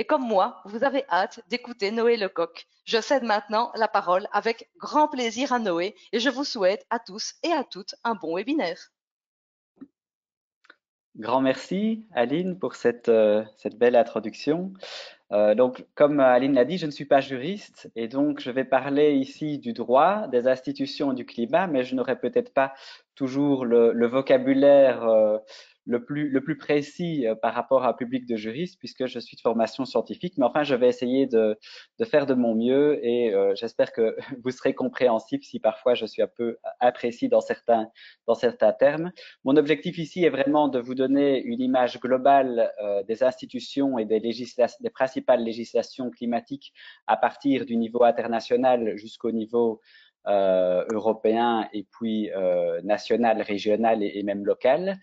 Et comme moi, vous avez hâte d'écouter Noé Lecoq. Je cède maintenant la parole avec grand plaisir à Noé et je vous souhaite à tous et à toutes un bon webinaire. Grand merci, Aline, pour cette belle introduction. Donc, comme Aline l'a dit, je ne suis pas juriste et donc je vais parler ici du droit, des institutions et du climat, mais je n'aurai peut-être pas toujours le vocabulaire le plus précis par rapport à un public de juristes puisque je suis de formation scientifique. Mais enfin, je vais essayer de faire de mon mieux et j'espère que vous serez compréhensif si parfois je suis un peu imprécis dans certains termes. Mon objectif ici est vraiment de vous donner une image globale des institutions et des principales législations climatiques à partir du niveau international jusqu'au niveau européen et puis national, régional et même local.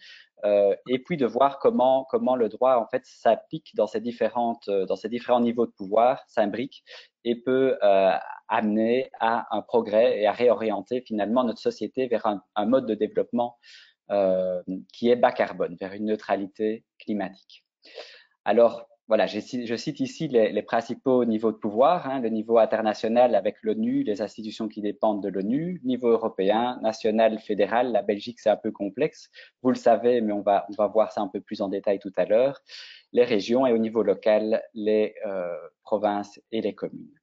Et puis de voir comment le droit en fait s'applique dans ces différents niveaux de pouvoir, s'imbrique et peut amener à un progrès et à réorienter finalement notre société vers un mode de développement qui est bas carbone, vers une neutralité climatique. Alors, voilà, je cite ici les principaux niveaux de pouvoir, hein, le niveau international avec l'ONU, les institutions qui dépendent de l'ONU, niveau européen, national, fédéral. La Belgique, c'est un peu complexe, vous le savez, mais on va voir ça un peu plus en détail tout à l'heure. Les régions et au niveau local, les provinces et les communes.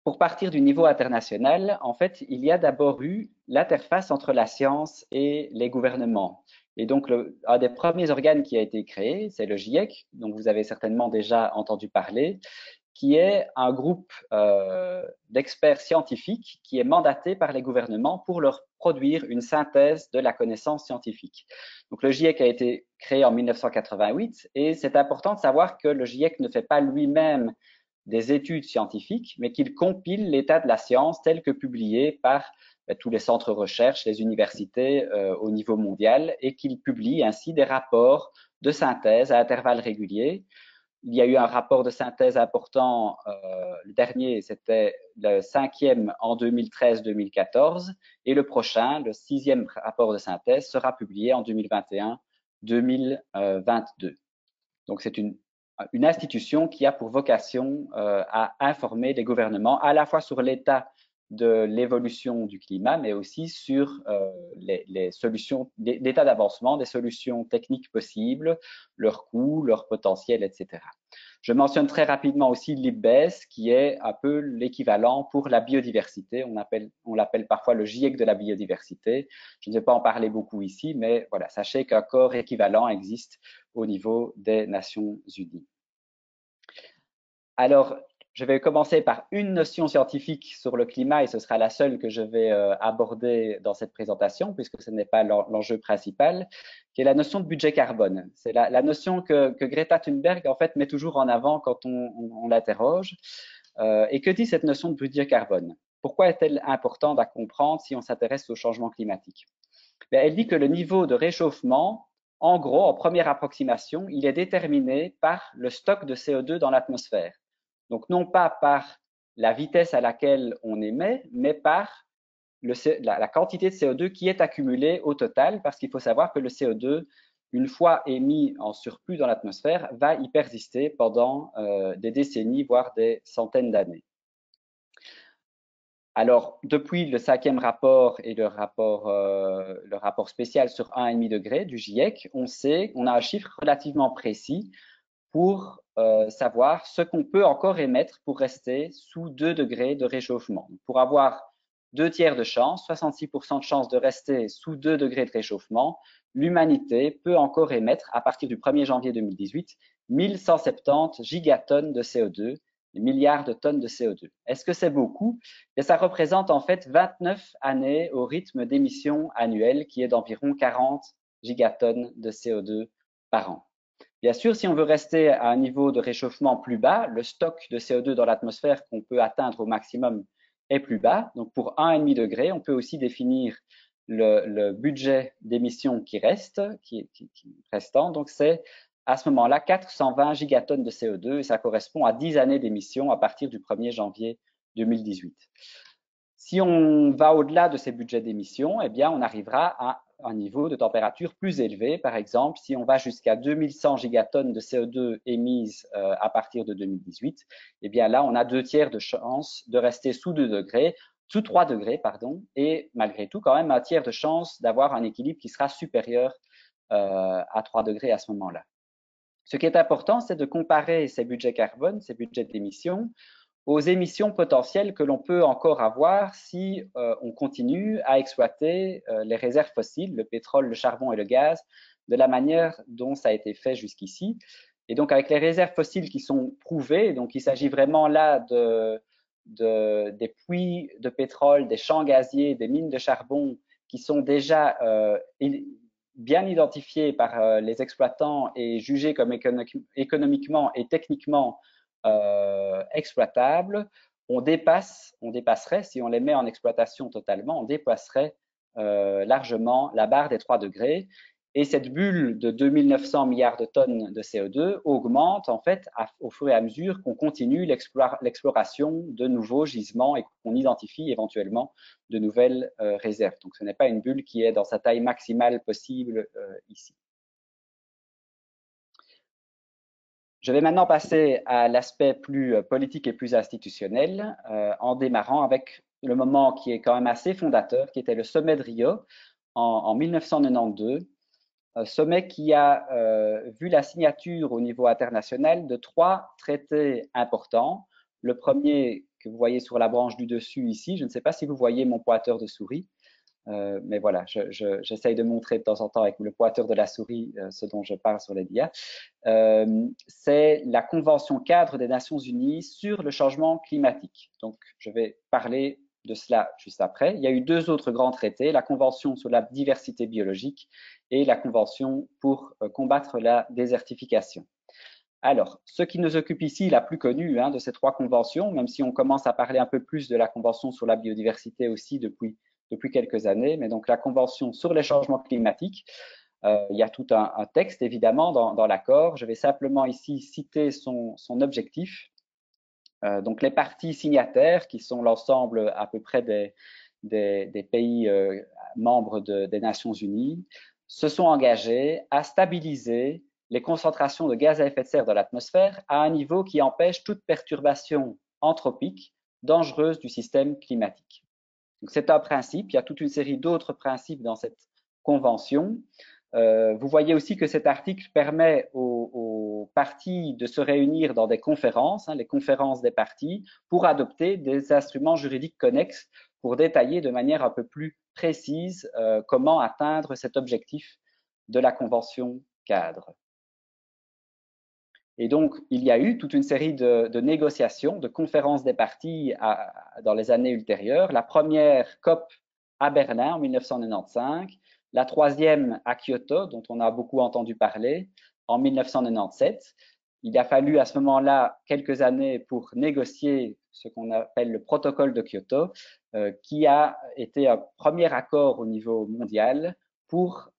Pour partir du niveau international, en fait, il y a d'abord eu l'interface entre la science et les gouvernements. Et donc, un des premiers organes qui a été créé, c'est le GIEC, dont vous avez certainement déjà entendu parler, qui est un groupe d'experts scientifiques qui est mandaté par les gouvernements pour leur produire une synthèse de la connaissance scientifique. Donc, le GIEC a été créé en 1988 et c'est important de savoir que le GIEC ne fait pas lui-même des études scientifiques, mais qu'il compile l'état de la science tel que publié par tous les centres de recherche, les universités au niveau mondial, et qu'il publie ainsi des rapports de synthèse à intervalles réguliers. Il y a eu un rapport de synthèse important, le dernier, c'était le 5e en 2013-2014, et le prochain, le 6e rapport de synthèse, sera publié en 2021-2022. Donc c'est une institution qui a pour vocation à informer les gouvernements à la fois sur l'état de l'évolution du climat, mais aussi sur les solutions, l'état d'avancement des solutions techniques possibles, leurs coûts, leur potentiel, etc. Je mentionne très rapidement aussi l'IPBES, qui est un peu l'équivalent pour la biodiversité. On l'appelle parfois le GIEC de la biodiversité. Je ne vais pas en parler beaucoup ici, mais voilà, sachez qu'un corps équivalent existe au niveau des Nations Unies. Alors, je vais commencer par une notion scientifique sur le climat et ce sera la seule que je vais aborder dans cette présentation puisque ce n'est pas l'enjeu principal, qui est la notion de budget carbone. C'est la notion que Greta Thunberg en fait met toujours en avant quand on l'interroge. Et que dit cette notion de budget carbone? Pourquoi est-elle importante à comprendre si on s'intéresse au changement climatique? Bien, elle dit que le niveau de réchauffement, en gros, en première approximation, il est déterminé par le stock de CO2 dans l'atmosphère. Donc, non pas par la vitesse à laquelle on émet, mais par la quantité de CO2 qui est accumulée au total, parce qu'il faut savoir que le CO2, une fois émis en surplus dans l'atmosphère, va y persister pendant des décennies, voire des centaines d'années. Alors, depuis le 5e rapport et le rapport spécial sur 1,5 degré du GIEC, on a un chiffre relativement précis pour savoir ce qu'on peut encore émettre pour rester sous 2 degrés de réchauffement. Pour avoir 2 tiers de chance, 66% de chance de rester sous 2 degrés de réchauffement, l'humanité peut encore émettre, à partir du 1er janvier 2018, 1170 gigatonnes de CO2, des milliards de tonnes de CO2. Est-ce que c'est beaucoup? Et ça représente en fait 29 années au rythme d'émission annuelle qui est d'environ 40 gigatonnes de CO2 par an. Bien sûr, si on veut rester à un niveau de réchauffement plus bas, le stock de CO2 dans l'atmosphère qu'on peut atteindre au maximum est plus bas. Donc pour 1,5 degré, on peut aussi définir le budget d'émissions qui reste, restant. Donc c'est à ce moment-là 420 gigatonnes de CO2 et ça correspond à 10 années d'émissions à partir du 1er janvier 2018. Si on va au-delà de ces budgets d'émissions, eh bien, on arrivera à un niveau de température plus élevé. Par exemple, si on va jusqu'à 2100 gigatonnes de CO2 émises à partir de 2018, eh bien là, on a 2/3 de chance de rester sous 2 degrés, sous 3 degrés, pardon, et malgré tout, quand même, 1/3 de chance d'avoir un équilibre qui sera supérieur à 3 degrés à ce moment-là. Ce qui est important, c'est de comparer ces budgets carbone, ces budgets d'émissions, aux émissions potentielles que l'on peut encore avoir si on continue à exploiter les réserves fossiles, le pétrole, le charbon et le gaz, de la manière dont ça a été fait jusqu'ici. Et donc avec les réserves fossiles qui sont prouvées, donc il s'agit vraiment là des puits de pétrole, des champs gaziers, des mines de charbon qui sont déjà bien identifiés par les exploitants et jugés comme économiquement et techniquement exploitables, on dépasserait, si on les met en exploitation totalement, on dépasserait largement la barre des 3 degrés. Et cette bulle de 2900 milliards de tonnes de CO2 augmente en fait au fur et à mesure qu'on continue l'exploration de nouveaux gisements et qu'on identifie éventuellement de nouvelles réserves. Donc ce n'est pas une bulle qui est dans sa taille maximale possible ici. Je vais maintenant passer à l'aspect plus politique et plus institutionnel, en démarrant avec le moment qui est quand même assez fondateur, qui était le sommet de Rio en 1992, sommet qui a vu la signature au niveau international de 3 traités importants. Le premier que vous voyez sur la branche du dessus ici, je ne sais pas si vous voyez mon pointeur de souris, mais voilà, j'essaye de montrer de temps en temps avec le pointeur de la souris ce dont je parle sur les dias. C'est la Convention cadre des Nations Unies sur le changement climatique. Donc, je vais parler de cela juste après. Il y a eu 2 autres grands traités, la Convention sur la diversité biologique et la Convention pour combattre la désertification. Alors, ce qui nous occupe ici, la plus connue de ces 3 conventions, même si on commence à parler un peu plus de la Convention sur la biodiversité aussi depuis quelques années, mais donc la Convention sur les changements climatiques, il y a tout un texte évidemment dans l'accord. Je vais simplement ici citer son objectif. Donc les parties signataires, qui sont l'ensemble à peu près des pays membres des Nations Unies, se sont engagés à stabiliser les concentrations de gaz à effet de serre dans l'atmosphère à un niveau qui empêche toute perturbation anthropique dangereuse du système climatique. Donc c'est un principe, il y a toute une série d'autres principes dans cette convention. Vous voyez aussi que cet article permet aux parties de se réunir dans des conférences, les conférences des parties, pour adopter des instruments juridiques connexes pour détailler de manière un peu plus précise comment atteindre cet objectif de la convention cadre. Et donc, il y a eu toute une série de négociations, de conférences des parties dans les années ultérieures. La première COP à Berlin en 1995, la troisième à Kyoto, dont on a beaucoup entendu parler, en 1997. Il a fallu à ce moment-là quelques années pour négocier ce qu'on appelle le protocole de Kyoto, qui a été un premier accord au niveau mondial pour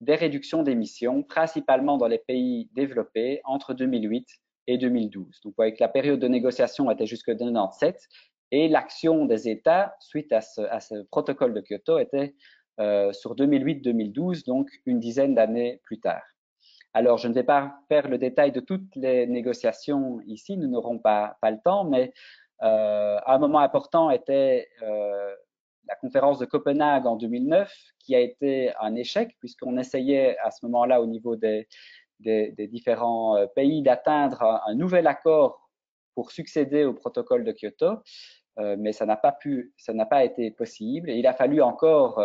des réductions d'émissions, principalement dans les pays développés, entre 2008 et 2012. Donc, vous voyez que la période de négociation était jusque 1997 et l'action des États suite à ce protocole de Kyoto était sur 2008-2012, donc une dizaine d'années plus tard. Alors, je ne vais pas faire le détail de toutes les négociations ici, nous n'aurons pas le temps, mais un moment important était la conférence de Copenhague en 2009, qui a été un échec, puisqu'on essayait à ce moment-là, au niveau des différents pays, d'atteindre un nouvel accord pour succéder au protocole de Kyoto, mais ça n'a pas été possible. Et il a fallu encore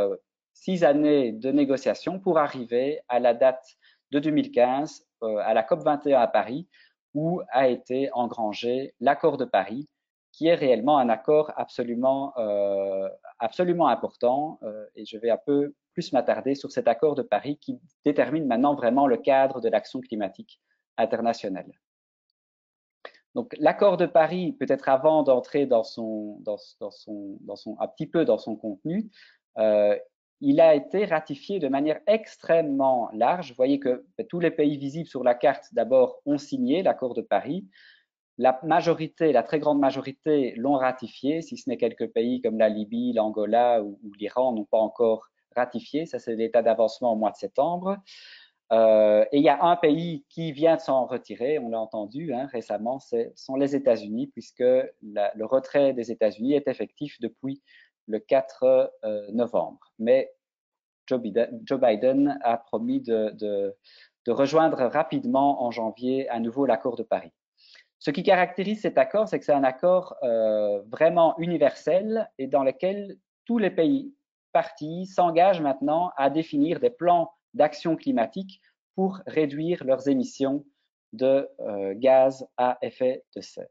6 années de négociations pour arriver à la date de 2015, à la COP 21 à Paris, où a été engrangé l'accord de Paris, qui est réellement un accord absolument important. Et je vais un peu plus m'attarder sur cet accord de Paris qui détermine maintenant vraiment le cadre de l'action climatique internationale. Donc, l'accord de Paris, peut-être avant d'entrer un petit peu dans son contenu, il a été ratifié de manière extrêmement large. Vous voyez que tous les pays visibles sur la carte, d'abord, ont signé l'accord de Paris. La majorité, la très grande majorité l'ont ratifié, si ce n'est quelques pays comme la Libye, l'Angola ou l'Iran n'ont pas encore ratifié. Ça, c'est l'état d'avancement au mois de septembre. Et il y a un pays qui vient de s'en retirer, on l'a entendu récemment, ce sont les États-Unis, puisque le retrait des États-Unis est effectif depuis le 4 novembre. Mais Joe Biden a promis de rejoindre rapidement en janvier à nouveau l'accord de Paris. Ce qui caractérise cet accord, c'est que c'est un accord vraiment universel et dans lequel tous les pays parties s'engagent maintenant à définir des plans d'action climatique pour réduire leurs émissions de gaz à effet de serre.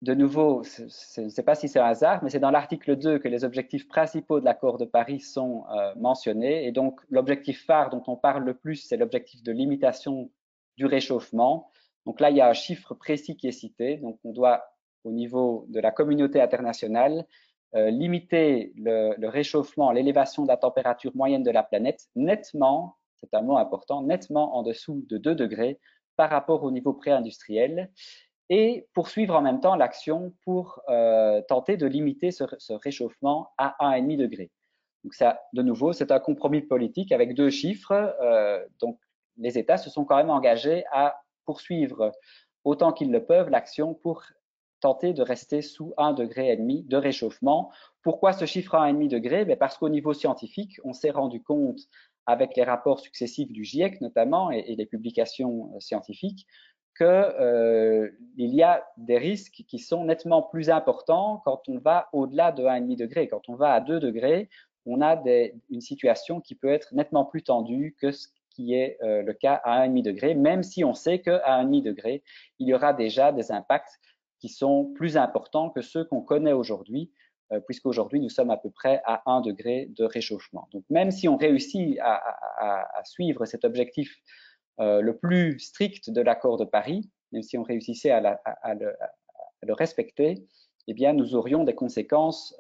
De nouveau, je ne sais pas si c'est un hasard, mais c'est dans l'article 2 que les objectifs principaux de l'accord de Paris sont mentionnés. Et donc, l'objectif phare dont on parle le plus, c'est l'objectif de limitation du réchauffement. Donc là, il y a un chiffre précis qui est cité. Donc, on doit, au niveau de la communauté internationale, limiter le réchauffement, l'élévation de la température moyenne de la planète nettement, c'est un mot important, nettement en dessous de 2 degrés par rapport au niveau pré-industriel, et poursuivre en même temps l'action pour tenter de limiter ce réchauffement à 1,5 degré. Donc ça, de nouveau, c'est un compromis politique avec 2 chiffres. Donc les États se sont quand même engagés à poursuivre autant qu'ils le peuvent l'action pour tenter de rester sous 1,5 degré de réchauffement. Pourquoi ce chiffre à 1,5 degré? Parce qu'au niveau scientifique, on s'est rendu compte avec les rapports successifs du GIEC notamment et les publications scientifiques qu'il y a des risques qui sont nettement plus importants quand on va au-delà de 1,5 degré. Quand on va à 2 degrés, on a une situation qui peut être nettement plus tendue que ce qui est le cas à 1,5 degré, même si on sait qu'à 1,5 degré, il y aura déjà des impacts qui sont plus importants que ceux qu'on connaît aujourd'hui, puisqu'aujourd'hui, nous sommes à peu près à 1 degré de réchauffement. Donc, même si on réussit à suivre cet objectif le plus strict de l'accord de Paris, même si on réussissait à le respecter, eh bien, nous aurions des conséquences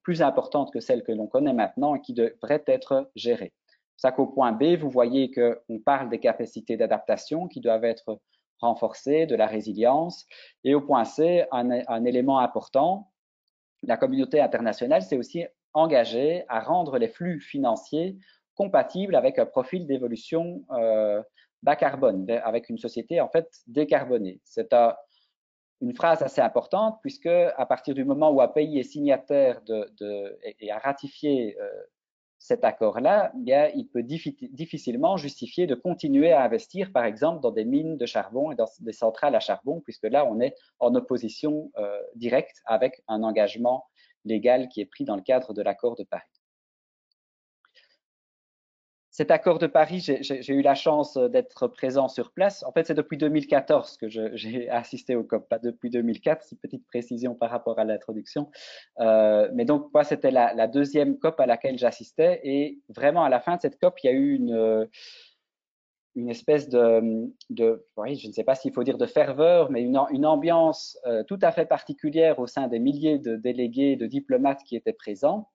plus importantes que celles que l'on connaît maintenant et qui devraient être gérées. C'est ça qu'au point B, vous voyez qu'on parle des capacités d'adaptation qui doivent être renforcées, de la résilience. Et au point C, un élément important, la communauté internationale s'est aussi engagée à rendre les flux financiers compatibles avec un profil d'évolution bas carbone, avec une société en fait décarbonée. C'est une phrase assez importante puisque à partir du moment où un pays est signataire et a ratifié cet accord-là, bien, il peut difficilement justifier de continuer à investir, par exemple, dans des mines de charbon et dans des centrales à charbon, puisque là, on est en opposition directe avec un engagement légal qui est pris dans le cadre de l'accord de Paris. Cet accord de Paris, j'ai eu la chance d'être présent sur place. En fait, c'est depuis 2014 que j'ai assisté au COP, pas depuis 2004, c'est une petite précision par rapport à l'introduction. Mais donc, moi, c'était la deuxième COP à laquelle j'assistais. Et vraiment, à la fin de cette COP, il y a eu une espèce oui, je ne sais pas s'il faut dire de ferveur, mais une ambiance tout à fait particulière au sein des milliers de délégués, de diplomates qui étaient présents.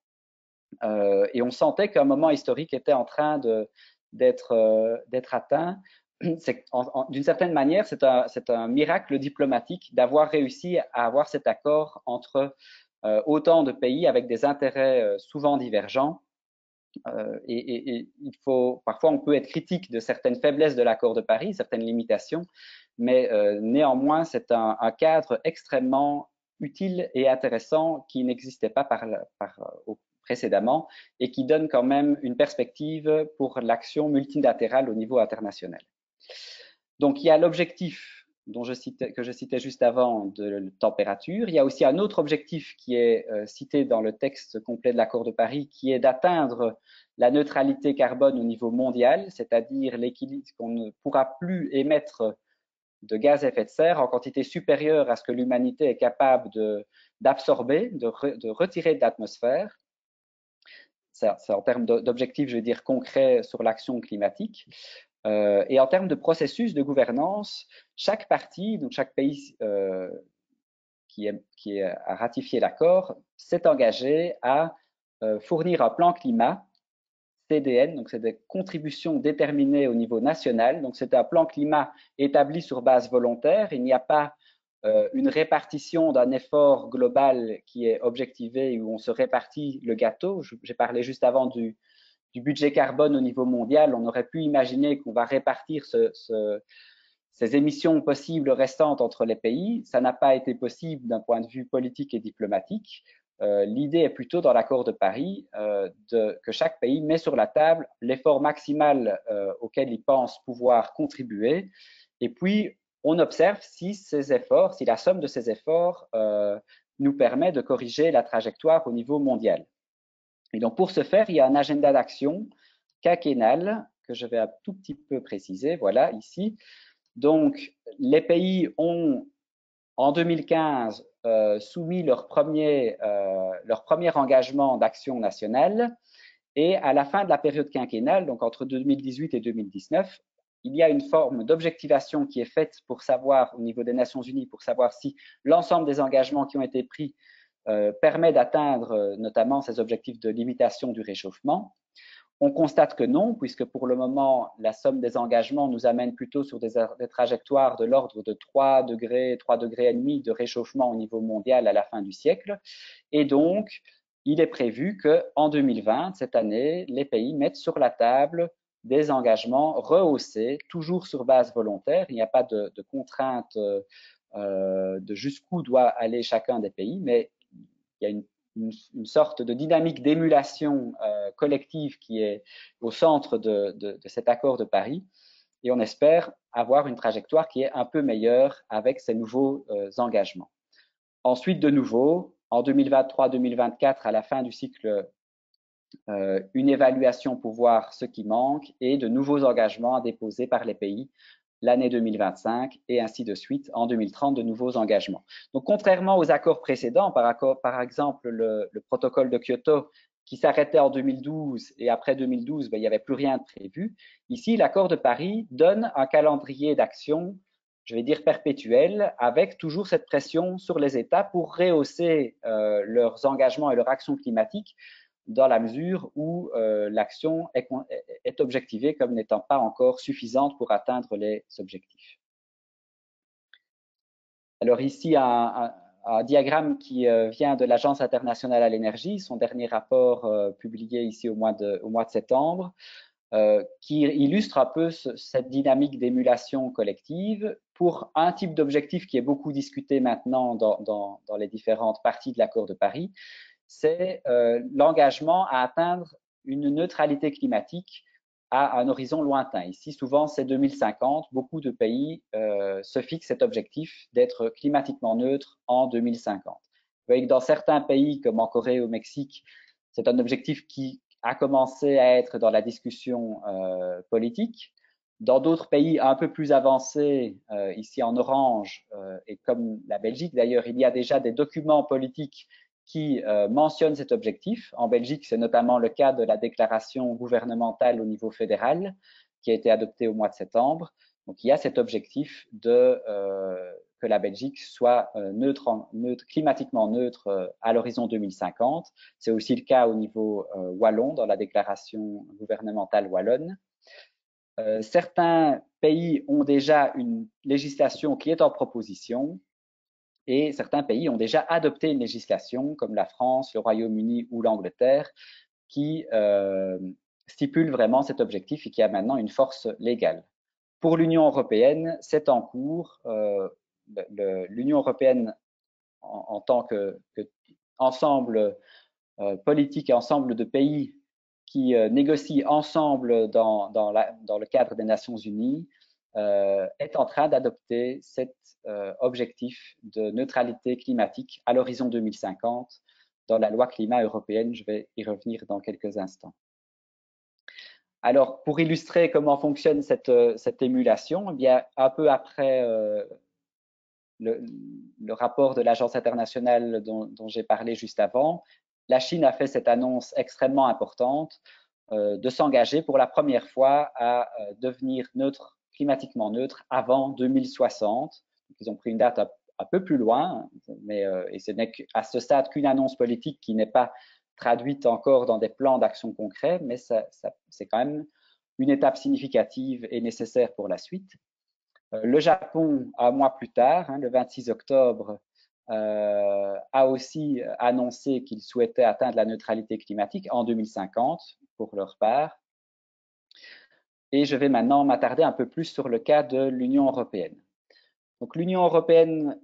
Et on sentait qu'un moment historique était en train d'être atteint. D'une certaine manière, c'est un miracle diplomatique d'avoir réussi à avoir cet accord entre autant de pays avec des intérêts souvent divergents. Et parfois, on peut être critique de certaines faiblesses de l'accord de Paris, certaines limitations, mais néanmoins, c'est un cadre extrêmement utile et intéressant qui n'existait pas précédemment et qui donne quand même une perspective pour l'action multilatérale au niveau international. Donc, il y a l'objectif que je citais juste avant de température. Il y a aussi un autre objectif qui est cité dans le texte complet de l'accord de Paris, qui est d'atteindre la neutralité carbone au niveau mondial, c'est-à-dire l'équilibre qu'on ne pourra plus émettre de gaz à effet de serre en quantité supérieure à ce que l'humanité est capable d'absorber, de retirer de l'atmosphère. C'est en termes d'objectifs, je veux dire, concrets sur l'action climatique. Et en termes de processus de gouvernance, chaque partie, donc chaque pays qui a ratifié l'accord, s'est engagé à fournir un plan climat, CDN, donc c'est des contributions déterminées au niveau national. Donc c'est un plan climat établi sur base volontaire. Il n'y a pas une répartition d'un effort global qui est objectivé, où on se répartit le gâteau. J'ai parlé juste avant du budget carbone au niveau mondial. On aurait pu imaginer qu'on va répartir ces émissions possibles restantes entre les pays. Ça n'a pas été possible d'un point de vue politique et diplomatique. L'idée est plutôt dans l'accord de Paris que chaque pays met sur la table l'effort maximal auquel il pense pouvoir contribuer. Et puis, on observe si ces efforts, si la somme de ces efforts nous permet de corriger la trajectoire au niveau mondial. Et donc, pour ce faire, il y a un agenda d'action quinquennal que je vais un tout petit peu préciser. Voilà, ici. Donc, les pays ont, en 2015, soumis leur premier engagement d'action nationale. Et à la fin de la période quinquennale, donc entre 2018 et 2019, il y a une forme d'objectivation qui est faite pour savoir, au niveau des Nations Unies, pour savoir si l'ensemble des engagements qui ont été pris permet d'atteindre notamment ces objectifs de limitation du réchauffement. On constate que non, puisque pour le moment, la somme des engagements nous amène plutôt sur des trajectoires de l'ordre de 3 degrés, 3 degrés et demi de réchauffement au niveau mondial à la fin du siècle. Et donc, il est prévu qu'en 2020, cette année, les pays mettent sur la table des engagements rehaussés, toujours sur base volontaire. Il n'y a pas de contrainte de jusqu'où doit aller chacun des pays, mais il y a une sorte de dynamique d'émulation collective qui est au centre de cet accord de Paris. Et on espère avoir une trajectoire qui est un peu meilleure avec ces nouveaux engagements. Ensuite, de nouveau, en 2023-2024, à la fin du cycle, une évaluation pour voir ce qui manque et de nouveaux engagements à déposer par les pays l'année 2025 et ainsi de suite, en 2030, de nouveaux engagements. Donc, contrairement aux accords précédents, par exemple le protocole de Kyoto qui s'arrêtait en 2012 et après 2012, il n'y avait plus rien de prévu. Ici, l'accord de Paris donne un calendrier d'action, je vais dire perpétuel, avec toujours cette pression sur les États pour rehausser leurs engagements et leur action climatique dans la mesure où l'action est objectivée comme n'étant pas encore suffisante pour atteindre les objectifs. Alors ici, un diagramme qui vient de l'Agence internationale à l'énergie, son dernier rapport publié ici au mois de septembre, qui illustre un peu cette dynamique d'émulation collective pour un type d'objectif qui est beaucoup discuté maintenant dans les différentes parties de l'accord de Paris, c'est l'engagement à atteindre une neutralité climatique à un horizon lointain. Ici, souvent, c'est 2050. Beaucoup de pays se fixent cet objectif d'être climatiquement neutre en 2050. Vous voyez que dans certains pays, comme en Corée ou au Mexique, c'est un objectif qui a commencé à être dans la discussion politique. Dans d'autres pays un peu plus avancés, ici en orange, et comme la Belgique d'ailleurs, il y a déjà des documents politiques qui mentionne cet objectif. En Belgique, c'est notamment le cas de la déclaration gouvernementale au niveau fédéral qui a été adoptée au mois de septembre. Donc, il y a cet objectif que la Belgique soit climatiquement neutre à l'horizon 2050. C'est aussi le cas au niveau wallon, dans la déclaration gouvernementale wallonne. Certains pays ont déjà une législation qui est en proposition. Et certains pays ont déjà adopté une législation, comme la France, le Royaume-Uni ou l'Angleterre, qui stipule vraiment cet objectif et qui a maintenant une force légale. Pour l'Union européenne, c'est en cours. L'Union européenne, en tant qu'ensemble politique et ensemble de pays qui négocient ensemble dans le cadre des Nations Unies, est en train d'adopter cet objectif de neutralité climatique à l'horizon 2050 dans la loi climat européenne. Je vais y revenir dans quelques instants. Alors, pour illustrer comment fonctionne cette émulation, eh bien, un peu après le rapport de l'Agence internationale dont j'ai parlé juste avant, la Chine a fait cette annonce extrêmement importante de s'engager pour la première fois à devenir climatiquement neutre avant 2060. Donc, ils ont pris une date un peu plus loin, mais et ce n'est à ce stade qu'une annonce politique qui n'est pas traduite encore dans des plans d'action concrets, mais c'est quand même une étape significative et nécessaire pour la suite. Le Japon, un mois plus tard, le 26 octobre, a aussi annoncé qu'il souhaitait atteindre la neutralité climatique en 2050 pour leur part. Et je vais maintenant m'attarder un peu plus sur le cas de l'Union européenne. Donc l'Union européenne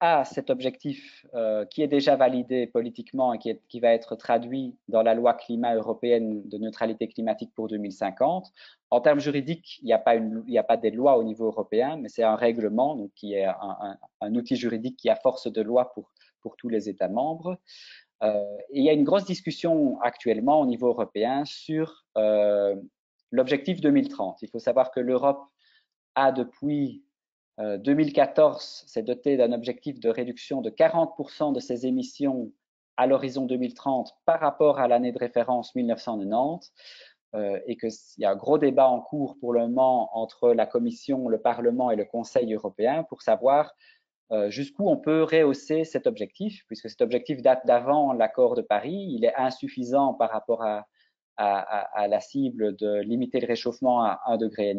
a cet objectif qui est déjà validé politiquement et qui va être traduit dans la loi climat européenne de neutralité climatique pour 2050. En termes juridiques, il n'y a pas des lois au niveau européen, mais c'est un règlement donc, qui est un outil juridique qui a force de loi pour tous les États membres. Et il y a une grosse discussion actuellement au niveau européen sur l'objectif 2030. Il faut savoir que l'Europe a depuis 2014 s'est doté d'un objectif de réduction de 40% de ses émissions à l'horizon 2030 par rapport à l'année de référence 1990 et qu'il y a un gros débat en cours pour le moment entre la Commission, le Parlement et le Conseil européen pour savoir jusqu'où on peut rehausser cet objectif, puisque cet objectif date d'avant l'accord de Paris, il est insuffisant par rapport à la cible de limiter le réchauffement à 1,5 degré.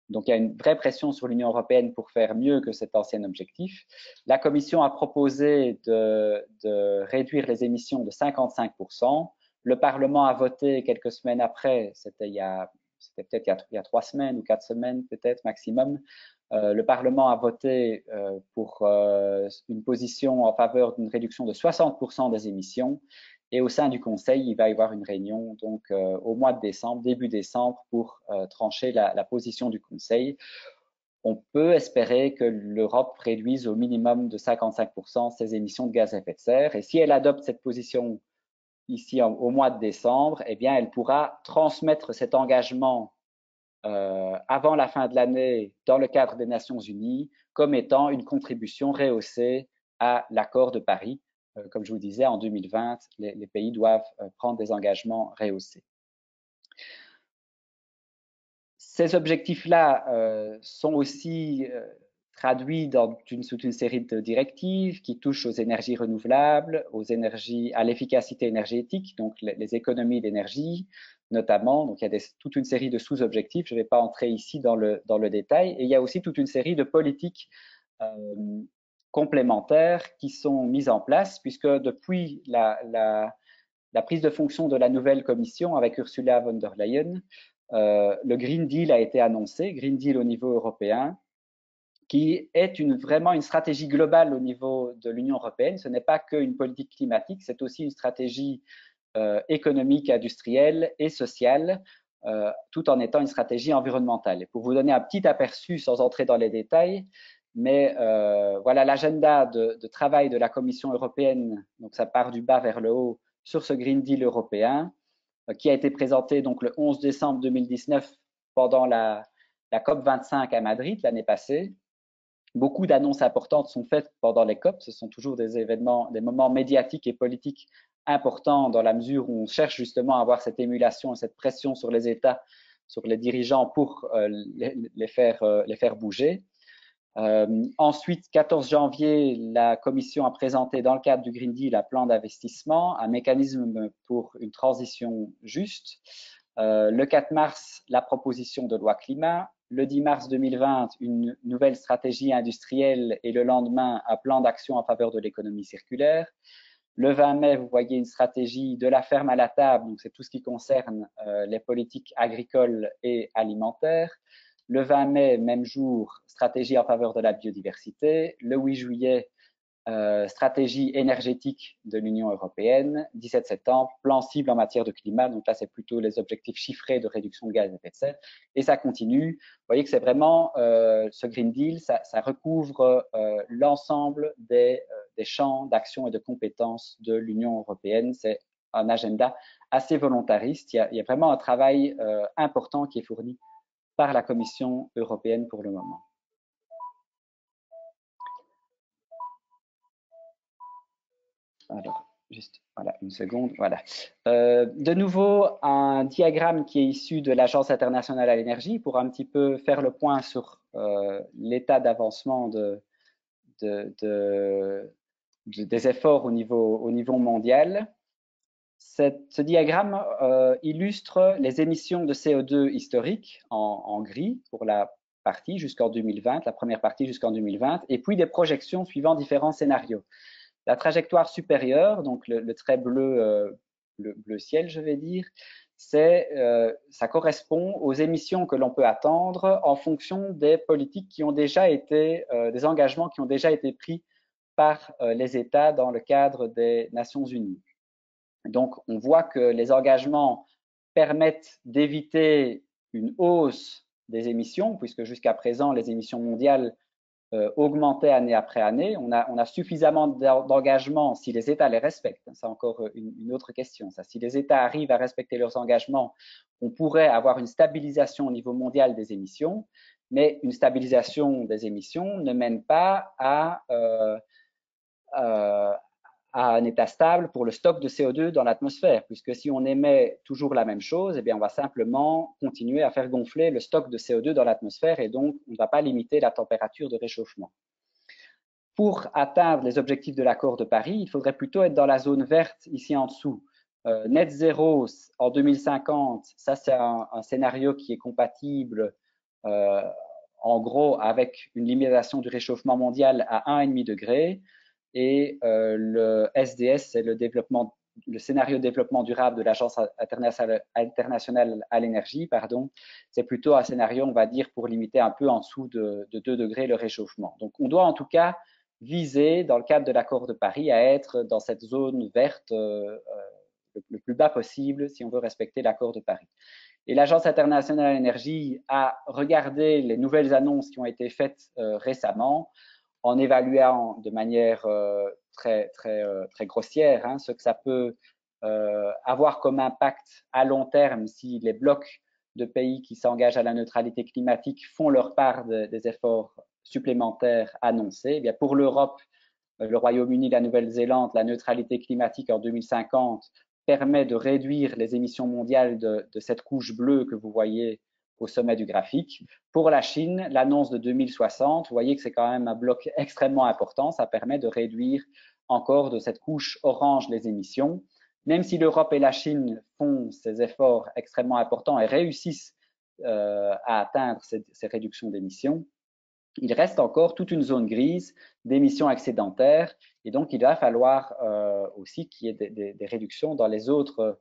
Donc, il y a une vraie pression sur l'Union européenne pour faire mieux que cet ancien objectif. La Commission a proposé de réduire les émissions de 55%. Le Parlement a voté quelques semaines après, c'était peut-être il y a 3 semaines ou 4 semaines peut-être maximum. Le Parlement a voté pour une position en faveur d'une réduction de 60% des émissions. Et au sein du Conseil, il va y avoir une réunion donc au mois de décembre, début décembre, pour trancher la position du Conseil. On peut espérer que l'Europe réduise au minimum de 55% ses émissions de gaz à effet de serre. Et si elle adopte cette position ici au mois de décembre, eh bien, elle pourra transmettre cet engagement avant la fin de l'année dans le cadre des Nations Unies comme étant une contribution rehaussée à l'accord de Paris. Comme je vous disais, en 2020, les pays doivent prendre des engagements rehaussés. Ces objectifs-là sont aussi traduits sous une série de directives qui touchent aux énergies renouvelables, à l'efficacité énergétique, donc les économies d'énergie notamment. Donc il y a toute une série de sous-objectifs. Je ne vais pas entrer ici dans le détail. Et il y a aussi toute une série de politiques complémentaires qui sont mises en place, puisque depuis la prise de fonction de la nouvelle commission avec Ursula von der Leyen, le Green Deal a été annoncé, Green Deal au niveau européen, qui est vraiment une stratégie globale au niveau de l'Union européenne. Ce n'est pas qu'une politique climatique, c'est aussi une stratégie économique, industrielle et sociale, tout en étant une stratégie environnementale. Et pour vous donner un petit aperçu, sans entrer dans les détails, mais voilà l'agenda de travail de la Commission européenne, donc ça part du bas vers le haut, sur ce Green Deal européen, qui a été présenté donc le 11 décembre 2019 pendant la COP25 à Madrid l'année passée. Beaucoup d'annonces importantes sont faites pendant les COP. Ce sont toujours des événements, des moments médiatiques et politiques importants dans la mesure où on cherche justement à avoir cette émulation et cette pression sur les États, sur les dirigeants pour les faire bouger. Ensuite, 14 janvier, la Commission a présenté dans le cadre du Green Deal un plan d'investissement, un mécanisme pour une transition juste. Le 4 mars, la proposition de loi climat. Le 10 mars 2020, une nouvelle stratégie industrielle et le lendemain, un plan d'action en faveur de l'économie circulaire. Le 20 mai, vous voyez une stratégie de la ferme à la table, donc c'est tout ce qui concerne les politiques agricoles et alimentaires. Le 20 mai, même jour, stratégie en faveur de la biodiversité. Le 8 juillet, stratégie énergétique de l'Union européenne. 17 septembre, plan cible en matière de climat. Donc là, c'est plutôt les objectifs chiffrés de réduction de gaz à effet de serre. Et ça continue. Vous voyez que c'est vraiment ce Green Deal, ça recouvre l'ensemble des champs d'action et de compétences de l'Union européenne. C'est un agenda assez volontariste. Il y a vraiment un travail important qui est fourni par la Commission européenne pour le moment. Alors, juste, voilà, une seconde, voilà. De nouveau, un diagramme qui est issu de l'Agence internationale à l'énergie pour un petit peu faire le point sur l'état d'avancement des efforts au niveau mondial. Ce diagramme illustre les émissions de CO2 historiques en gris pour la partie jusqu'en 2020, la première partie jusqu'en 2020, et puis des projections suivant différents scénarios. La trajectoire supérieure, donc le trait bleu, bleu ciel, je vais dire, ça correspond aux émissions que l'on peut attendre en fonction des politiques qui ont déjà été, des engagements qui ont déjà été pris par les États dans le cadre des Nations Unies. Donc, on voit que les engagements permettent d'éviter une hausse des émissions, puisque jusqu'à présent, les émissions mondiales augmentaient année après année. On a suffisamment d'engagements si les États les respectent. C'est encore une autre question. Ça. Si les États arrivent à respecter leurs engagements, on pourrait avoir une stabilisation au niveau mondial des émissions, mais une stabilisation des émissions ne mène pas à un état stable pour le stock de CO2 dans l'atmosphère, puisque si on émet toujours la même chose, eh bien, on va simplement continuer à faire gonfler le stock de CO2 dans l'atmosphère et donc on ne va pas limiter la température de réchauffement. Pour atteindre les objectifs de l'accord de Paris, il faudrait plutôt être dans la zone verte ici en dessous. Net zéro en 2050, ça c'est un scénario qui est compatible en gros avec une limitation du réchauffement mondial à 1,5 degré. Et le SDS, c'est le scénario de développement durable de l'Agence internationale à l'énergie, pardon. C'est plutôt un scénario, on va dire, pour limiter un peu en dessous de 2 degrés le réchauffement. Donc, on doit en tout cas viser, dans le cadre de l'accord de Paris, à être dans cette zone verte le plus bas possible si on veut respecter l'accord de Paris. Et l'Agence internationale à l'énergie a regardé les nouvelles annonces qui ont été faites récemment en évaluant de manière très grossière ce que ça peut avoir comme impact à long terme si les blocs de pays qui s'engagent à la neutralité climatique font leur part des efforts supplémentaires annoncés. Eh bien, pour l'Europe, le Royaume-Uni, la Nouvelle-Zélande, la neutralité climatique en 2050 permet de réduire les émissions mondiales de cette couche bleue que vous voyez au sommet du graphique. Pour la Chine, l'annonce de 2060, vous voyez que c'est quand même un bloc extrêmement important. Ça permet de réduire encore de cette couche orange les émissions. Même si l'Europe et la Chine font ces efforts extrêmement importants et réussissent à atteindre ces réductions d'émissions, il reste encore toute une zone grise d'émissions excédentaires et donc il va falloir aussi qu'il y ait des réductions dans les autres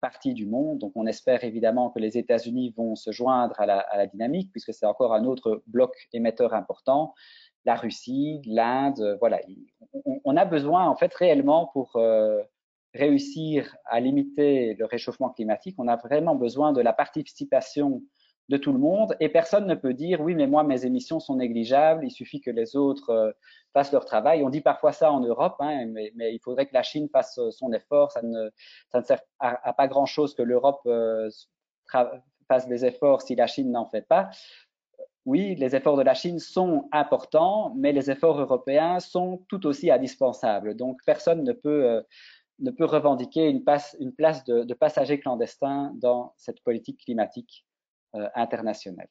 parties du monde. Donc on espère évidemment que les États-Unis vont se joindre à la dynamique puisque c'est encore un autre bloc émetteur important. La Russie, l'Inde, voilà. On a besoin en fait réellement pour réussir à limiter le réchauffement climatique, on a vraiment besoin de la participation de tout le monde et personne ne peut dire oui mais moi mes émissions sont négligeables, il suffit que les autres fassent leur travail. On dit parfois ça en Europe, mais il faudrait que la Chine fasse son effort. Ça ne sert à pas grand chose que l'Europe fasse des efforts si la Chine n'en fait pas. Oui, les efforts de la Chine sont importants, mais les efforts européens sont tout aussi indispensables. Donc personne ne peut revendiquer une place de passager clandestin dans cette politique climatique internationale.